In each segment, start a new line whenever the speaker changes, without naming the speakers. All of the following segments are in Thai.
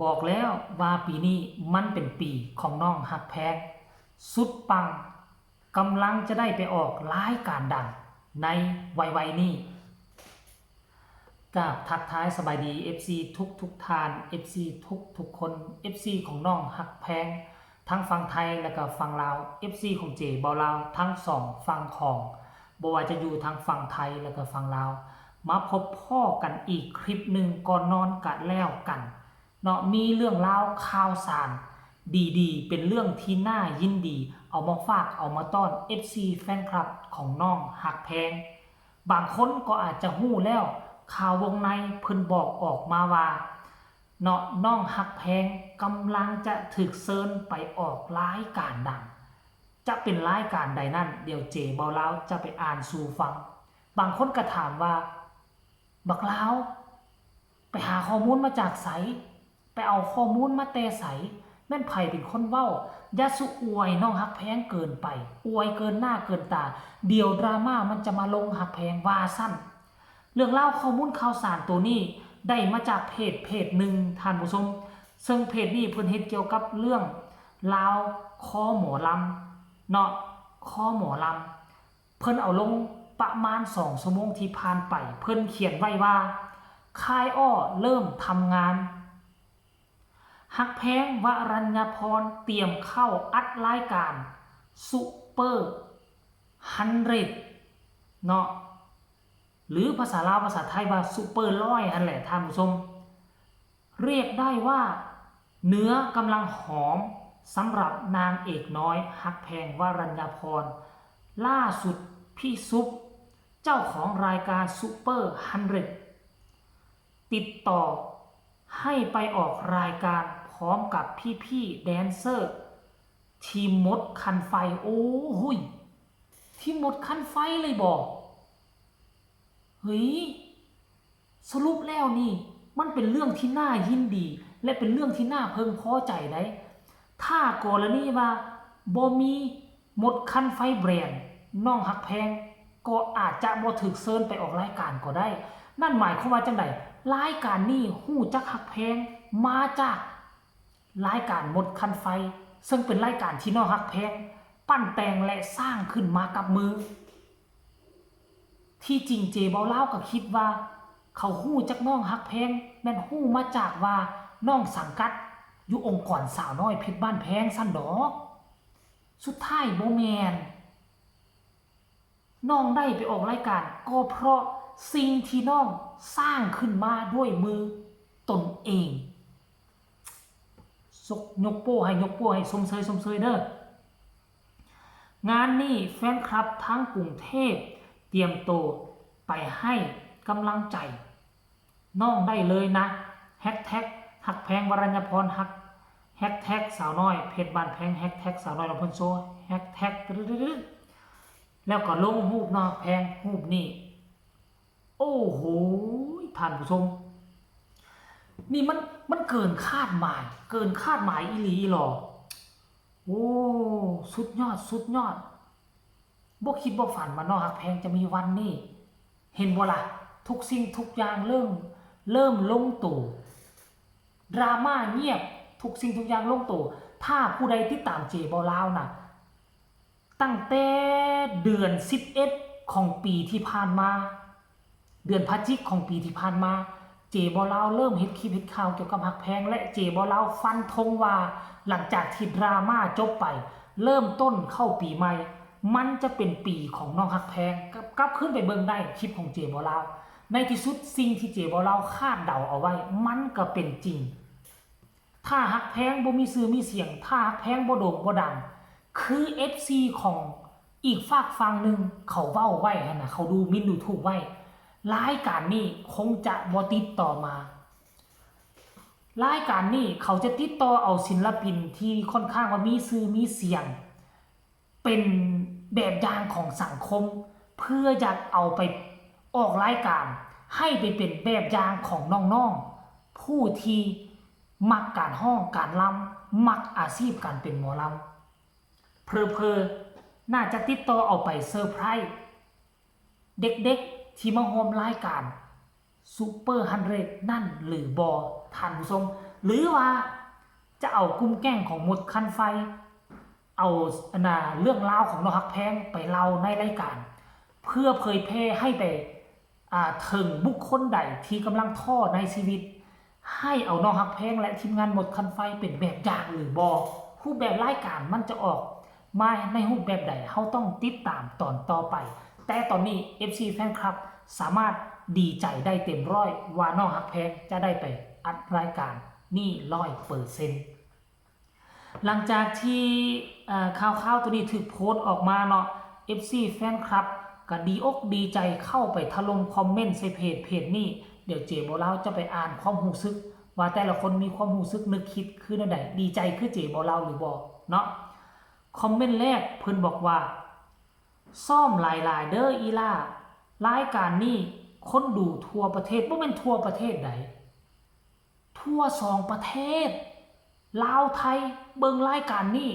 บอกแล้วว่าปีนี้มันเป็นปีของน้องฮักแพงสุดปังกำลังจะได้ไปออกรายการดังในวัยนี้กับทักทายสบายดี FC ทุกทาน FC ทุกคน FC ของน้องฮักแพงทั้งฝั่งไทยและก็ฝั่งลาว FC ของเจเบาลาวทั้งสองฝั่งของบ่ว่าจะอยู่ทางฝั่งไทยและก็ฝั่งลาวมาพบพ่อกันอีกคลิปหนึ่งก่อนนอนกันแล้วกันเนาะมีเรื่องราวข่าวสารดีๆเป็นเรื่องที่น่ายินดีเอามาฝากเอามาต้อน FC แฟนคลับของน้องฮักแพงบางคนก็อาจจะฮู้แล้วข่าววงในเพิ่นบอกออกมาว่าเนาะน้องฮักแพงกำลังจะถึกเซิญไปออกรายการดังจะเป็นรายการใดนั่นเดี๋ยวเจเบาลาวจะไปอ่านสู่ฟังบางคนก็ถามว่าบักลาวไปหาข้อมูลมาจากไสไปเอาข้อมูลมาแต่ไสแม่นไผเป็นคนเว้าอย่าสุอวยน้องฮักแพงเกินไปอวยเกินหน้าเกินตาเดี๋ยวดราม่ามันจะมาลงฮักแพงว่าสั้นเรื่องเล่าข้อมูลข่าวสารตัวนี้ได้มาจากเพจหนึ่งท่านผู้ชมซึ่งเพจนี้เพิ่นเฮ็ดเกี่ยวกับเรื่องลาวคอหมอลำเนาะคอหมอลำเพิ่นเอาลงประมาณ2 ชั่วโมงที่ผ่านไปเพิ่นเขียนไว้ว่าค่ายอ้อเริ่มทำงานฮักแพงวรัญญพรเตรียมเข้าอัดรายการซุปเปอร์100เนาะหรือภาษาลาวภาษาไทยว่าซุปเปอร์100นั่นแหละท่านผู้ชมเรียกได้ว่าเนื้อกำลังหอมสำหรับนางเอกน้อยฮักแพงวรัญญพรล่าสุดพี่ซุปเจ้าของรายการซุปเปอร์100ติดต่อให้ไปออกรายการพร้อมกับพี่ๆแดนเซอร์ทีมมดคันไฟโอ้หุยทีมมดคันไฟเลยบอกเฮ้ยสรุปแล้วนี่มันเป็นเรื่องที่น่ายินดีและเป็นเรื่องที่น่าเพึงพอใจได้ถ้ากรณีว่าบ่มีมดคันไฟแบรนด์น้องฮักแพงก็อาจจะบ่ถึกเชิญไปออกรายการก็ได้นั่นหมายความว่าจังไดรายการนี้ฮู้จักฮักแพงมาจากรายการมดคันไฟซึ่งเป็นรายการที่น้องฮักแพงปั้นแต่งและสร้างขึ้นมากับมือที่จริงเจเบาเล่าก็คิดว่าเขาฮู้จักน้องฮักแพงแม่นฮู้มาจากว่าน้องสังกัดอยู่องค์กรสาวน้อยเพชรบ้านแพงซั่นดอกสุดท้ายบ่แม่นน้องได้ไปออกรายการก็เพราะสิ่งที่น้องสร้างขึ้นมาด้วยมือตนเองยกโป้ให้สมเชยเด้องานนี้แฟนคลับทั้งกรุงเทพเตรียมตัวไปให้กำลังใจน้องได้เลยนะแฮชแท็กฮักแพงวรัญญพรฮักแฮชแท็กสาวน้อยเพชรบ้านแพงแฮชแท็กสาวน้อยลำพูนโซแฮชแท็กแล้วก็ลงรูปน้องแพงรูปนี้โอ้โหท่านผู้ชมนี่มันเกินคาดหมายอีหลีหรอโอ้สุดยอดบ่คิดบ่ฝันว่าน้องฮักแพงจะมีวันนี้เห็นบ่ล่ะทุกสิ่งทุกอย่างเริ่มลงตัวดราม่าเงียบทุกสิ่งทุกอย่างลงตัวถ้าผู้ใดติดตามเจเบาลาวน่ะตั้งแต่เดือน11ของปีที่ผ่านมาเดือนพฤศจิกของปีที่ผ่านมาเจเบาลาวเริ่มเฮ็ดคลิปเฮ็ดข่าวเกี่ยวกับฮักแพงและเจเบาลาวฟันธงว่าหลังจากที่ดราม่าจบไปเริ่มต้นเข้าปีใหม่มันจะเป็นปีของน้องฮักแพงกลับขึ้นไปเบิ่งได้คลิปของเจเบาลาวในที่สุดสิ่งที่เจเบาลาวคาดเดาเอาไว้มันก็เป็นจริงถ้าฮักแพงบ่มีชื่อมีเสียงถ้าฮักแพงบ่โด่งบ่ดังคือ FC ของอีกฝากฝั่งหนึ่งเขาเว้าไว้นะเขาดูมินดูถูกไว้รายการนี้คงจะบ่ติดต่อมารายการนี้เขาจะติดต่อเอาศิลปินที่ค่อนข้างว่ามีชื่อมีเสียงเป็นแบบอย่างของสังคมเพื่ออยากเอาไปออกรายการให้ไปเป็นแบบอย่างของน้องๆผู้ที่มักการฮ้องการรำมักอาชีพการเป็นหมอลำเพอน่าจะติดต่อเอาไปเซอร์ไพรส์เด็กๆที่มาร่วมรายการซุปเปอร์100นั่นหรือบอท่านผู้ชม หรือว่าจะเอากุ้มแก้งของหมดคันไฟเอาเรื่องราวของน้องฮักแพงไปเล่าในรายการเพื่อเผยแพร่ให้ไปถึงบุคคลใดที่กำลังท้อในชีวิตให้เอาน้องฮักแพงและทีมงานหมดคันไฟเป็นแบบอย่างหรือบอรูปแบบรายการมันจะออกมาในรูปแบบใดเขาต้องติดตามตอนต่อไปแต่ตอนนี้ FC แฟนคลับสามารถดีใจได้เต็มร้อยว่าน้องฮักแพงจะได้ไปอัดรายการนี่100%หลังจากที่ข่าวตัวนี้ถูกโพสต์ออกมาเนาะ FC แฟนคลับก็ดีอกดีใจเข้าไปถล่มคอมเมนต์ใส่เพจนี้เดี๋ยวเจบ่าวจะไปอ่านความรู้สึกว่าแต่ละคนมีความรู้สึกนึกคิดคือแนวใดดีใจคือเจบ่าวหรือบ่เนาะคอมเมนต์แรกเพิ่นบอกว่าซ่อมหลายๆเด้ออีล่ารายการนี้คนดูทั่วประเทศบ่แม่นทั่วประเทศใดทั่ว2ประเทศลาวไทยเบิ่งรายการนี้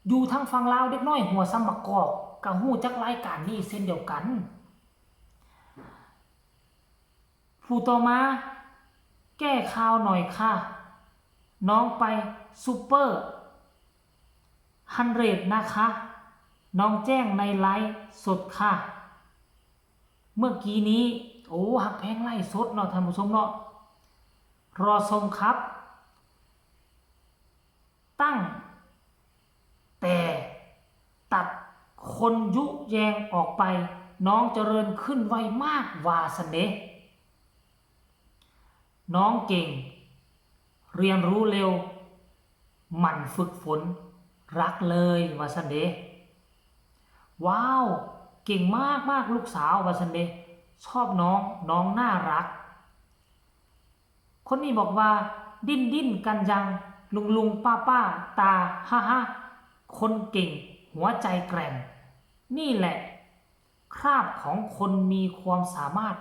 อยู่ทางฝั่งลาวเด็กน้อยหัวซ้ำมะกอกก็ฮู้จักรายการนี้เช่นเดียวกันผู้ต่อมาแก้ข่าวหน่อยค่ะน้องไปซูเปอร์100นะคะน้องแจ้งในไลฟ์สดค่ะเมื่อกี้นี้โอ้ฮักแพงไลฟ์สดเนาะท่านผู้ชมเนาะรอชมครับตั้งแต่ตัดคนยุแยงออกไปน้องเจริญขึ้นไวมากวาสเนน้องเก่งเรียนรู้เร็วหมั่นฝึกฝนรักเลยวาสเนว้าวเก่งมากลูกสาววาสเนชอบน้องน่ารักคนนี้บอกว่าดิ้นกันยังลุงป้าตาฮ่าคนเก่งหัวใจแกร่งนี่แหละคราบของคนมีความสามารถ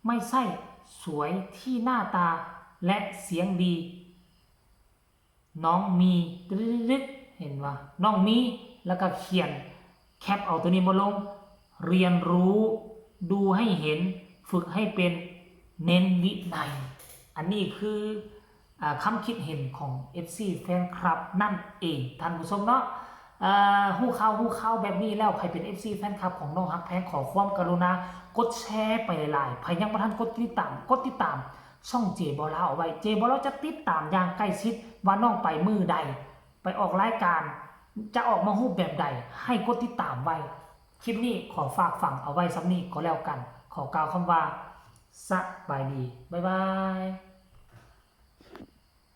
ไม่ใช่สวยที่หน้าตาและเสียงดีน้องมีเห็นว่าน้องมีแล้วก็เขียนแคปเอาตัวนี้มาลงเรียนรู้ดูให้เห็นฝึกให้เป็นเน้นวินัยอันนี้คือคำคิดเห็นของ FC แฟนคลับนั่นเองท่านผู้ชมเนาะฮู้ข่าวแบบนี้แล้วใครเป็น FC แฟนคลับของน้องฮักแพงขอความกรุณากดแชร์ไปหลายๆใครยังบ่ทันกดติดตามช่องเจบ่าวเอาไว้เจบ่าวจะติดตามอย่างใกล้ชิดว่าน้องไปมือใดไปออกรายการจะออกมารูปแบบใดให้กดติดตามไว้คลิปนี้ขอฝากฝังเอาไว้ซ้ำนี้ก็แล้วกันขอกล่าวคำว่าสบายดีบ๊ายบาย